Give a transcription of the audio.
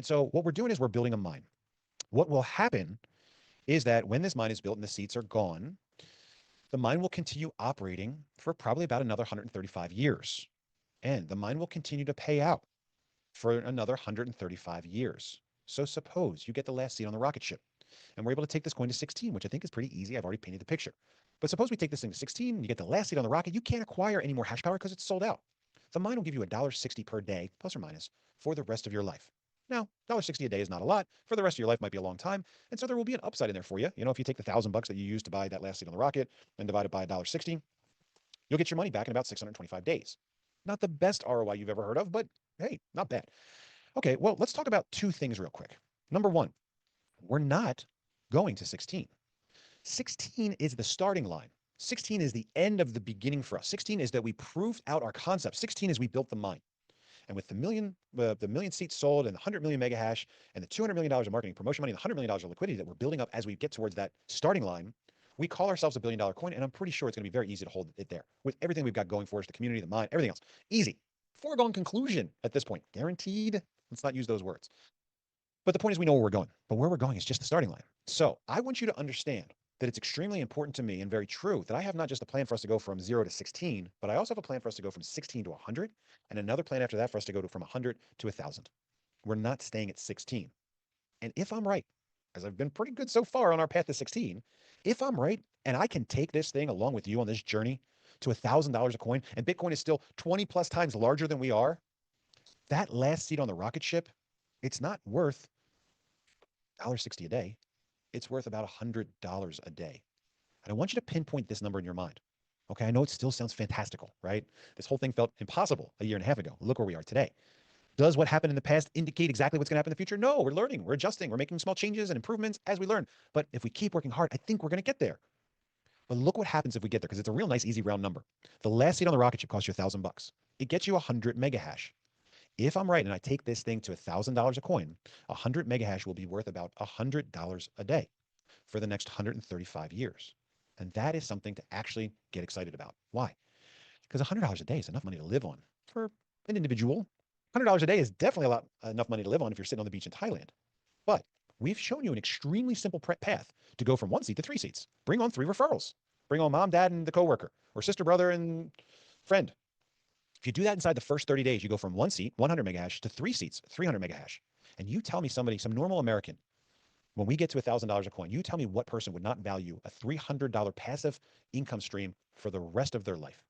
And so what we're doing is we're building a mine. What will happen is that when this mine is built and the seats are gone, the mine will continue operating for probably about another 135 years. And the mine will continue to pay out for another 135 years. So suppose you get the last seat on the rocket ship and we're able to take this coin to 16, which I think is pretty easy. I've already painted the picture. But suppose we take this thing to 16 and you get the last seat on the rocket, you can't acquire any more hash power because it's sold out. The mine will give you $1.60 per day, plus or minus, for the rest of your life. Now, $1.60 a day is not a lot. For the rest of your life might be a long time. And so there will be an upside in there for you. You know, if you take the $1,000 that you used to buy that last seat on the rocket and divide it by $1.60, you'll get your money back in about 625 days. Not the best ROI you've ever heard of, but hey, not bad. Okay, well, let's talk about two things real quick. Number one, we're not going to 16. 16 is the starting line. 16 is the end of the beginning for us. 16 is that we proved out our concept. 16 is we built the mine. And with the million seats sold and the 100 million mega hash and the $200 million of marketing promotion money and the $100 million of liquidity that we're building up as we get towards that starting line, we call ourselves a $1 billion coin. And I'm pretty sure it's going to be very easy to hold it there with everything we've got going for us, the community, the mine, everything else. Easy. Foregone conclusion at this point. Guaranteed. Let's not use those words. But the point is we know where we're going. But where we're going is just the starting line. So I want you to understand that it's extremely important to me and very true that I have not just a plan for us to go from 0 to 16, but I also have a plan for us to go from 16 to 100, and another plan after that for us to go from 100 to 1,000. We're not staying at 16. And if I'm right, as I've been pretty good so far on our path to 16, if I'm right and I can take this thing along with you on this journey to $1,000 a coin, and Bitcoin is still 20 plus times larger than we are, that last seat on the rocket ship, it's not worth $1.60 a day. It's worth about $100 a day. And I want you to pinpoint this number in your mind. Okay, I know it still sounds fantastical, right? This whole thing felt impossible a year and a half ago. Look where we are today. Does what happened in the past indicate exactly what's going to happen in the future? No, we're learning, we're adjusting, we're making small changes and improvements as we learn. But if we keep working hard, I think we're going to get there. But look what happens if we get there, because it's a real nice, easy round number. The last seat on the rocket ship costs you $1,000. It gets you 100 mega hash. If I'm right and I take this thing to $1,000 a coin, 100 mega hash will be worth about $100 a day for the next 135 years. And that is something to actually get excited about. Why? Because $100 a day is enough money to live on for an individual. $100 a day is definitely enough money to live on if you're sitting on the beach in Thailand. But we've shown you an extremely simple path to go from 1 seat to 3 seats. Bring on 3 referrals. Bring on mom, dad, and the coworker, or sister, brother, and friend. If you do that inside the first 30 days, you go from 1 seat, 100 mega hash, to 3 seats, 300 mega hash. And you tell me somebody, some normal American, when we get to $1,000 a coin, you tell me what person would not value a $300 passive income stream for the rest of their life.